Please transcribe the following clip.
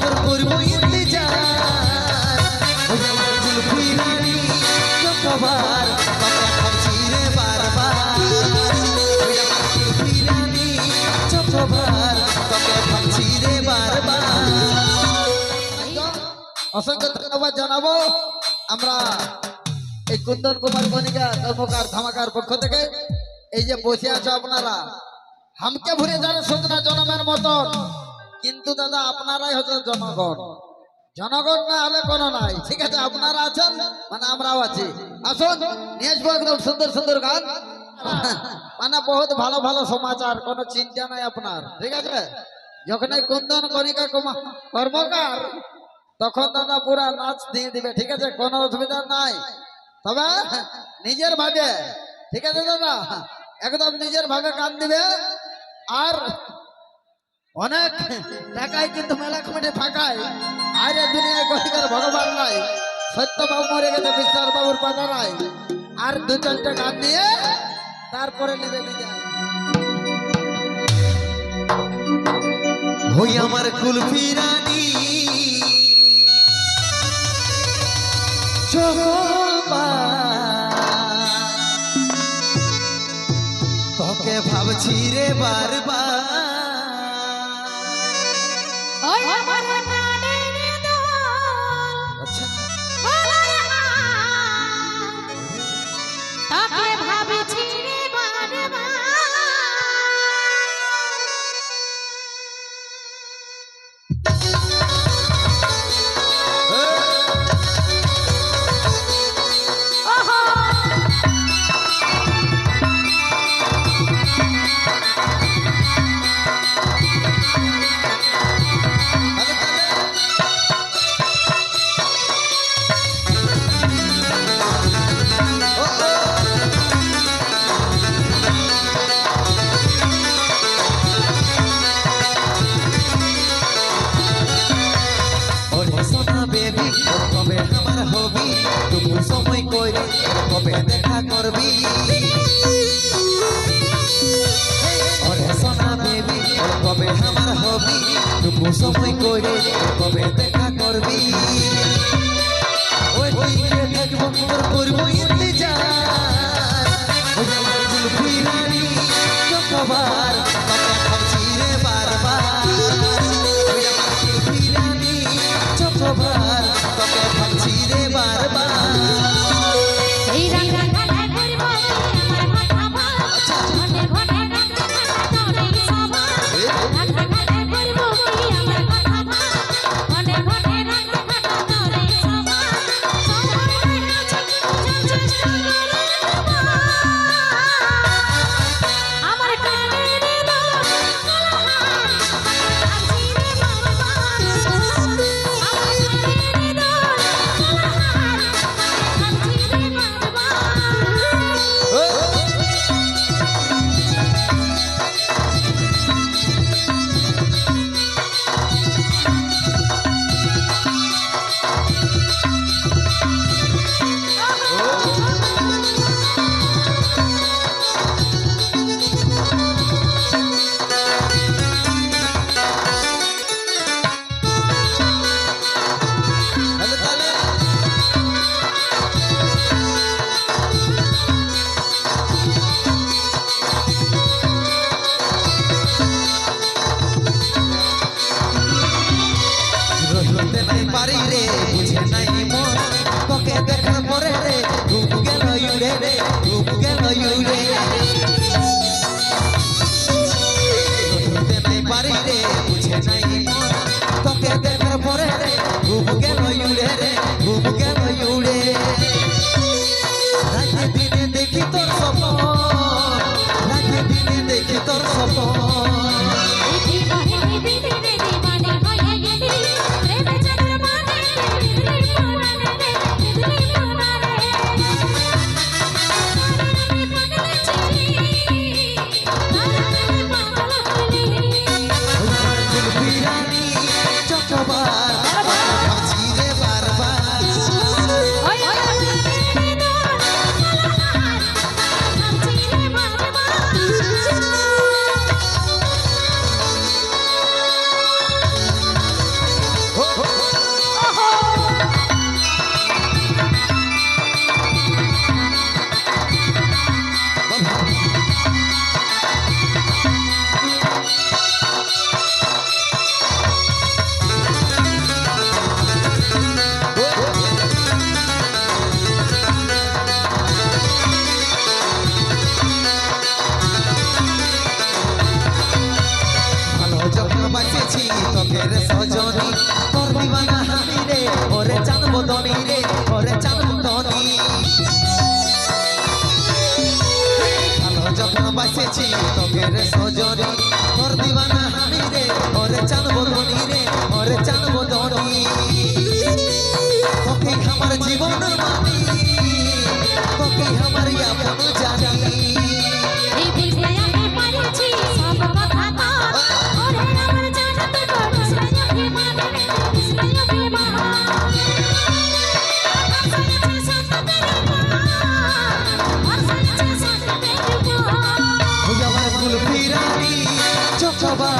তোর করবো ইন্তজার ওই আমার জুলফি রানী যতবার তোকে ভাবছি রে বারবার ওই আমার জুলফি রানী যতবার তোকে ভাবছি রে বারবার। অসংখ্য ধন্যবাদ জানাবো আমরা এই কুন্দন কুমার কণিকা কর্মকার ধামাকার পক্ষ থেকে। এই যে বসে আছো আপনারা হামকে ভুলে যারা সন্ধ্যা জনমের মতন, কিন্তু দাদা আপনারাই হচ্ছে জনগণ। জনগণ না হলে কোনো নাই, ঠিক আছে? আপনারা আছেন মানে আমরাও আছি। আসুন নিয়ে আসবো একদম সুন্দর সুন্দর গান, মানে বহুত ভালো ভালো সমাচার, কোনো চিন্তা নাই আপনার, ঠিক আছে? যখন এই কুন্দন কণিকা কর্মকার তখন দাদা পুরা নাচ দিয়ে দিবে, ঠিক আছে? কোনো অসুবিধা নাই, তবে নিজের ভাবে, ঠিক আছে দাদা? একদম নিজের ভাবে গান দিবে। আর অনেক টাকায় কিন্তু মেলা কমিটি ফাঁকায়, আর দুনিয়ায় কণিকার ভগবান নাই, সত্যবাবু মরে গেছে, বিশ্বাস বাবুর পাতা নাই। আর দু চারটা গান নিয়ে তারপরে নেবে বিদায়। হই আমার কুলফি রানী তোকে ভাবছি রে বারবার আচ্ছা সময় কইরে কবে দেখা করবি ওরে সোনা বেবি কবে আমার হবি তুই সময় কইরে কবে দেখা করবি ওই দিকে থাকবো তোর করবো ইন্তজার ওই আমার জুলফি রানী যতবার তোকে ভাবছি রে বারবার ওই আমার জুলফি রানী যতবার তোকে ভাবছি রে বারবার। পারি রে বুঝে নাই মন তোকে দেখার পরে রে ঘুম গেল ইউরে রে ঘুম গেল ইউরে নাই পারি রে বুঝে নাই মন তোকে দেখার পরে রে ঘুম গেল ইউরে রে ঘুম গেল ইউরে রাতে দিনে দেখি তোর স্বপ্ন রাতে দিনে দেখি তোর স্বপ্ন পাইছি তোকে রে সজনী তোর দিবানা হামি রে ওরে চাঁদব ধনী রে ওরে চাঁদব ধনী তোকে আমার জীবন মানি তোকে আমার আপন জানি এই দিলে আমি পারিছি সব কথা তো ওরে আমার জানতে করিস না অভিমান রে করিস না অভিমান আমার ফুল ফিরানি চকবা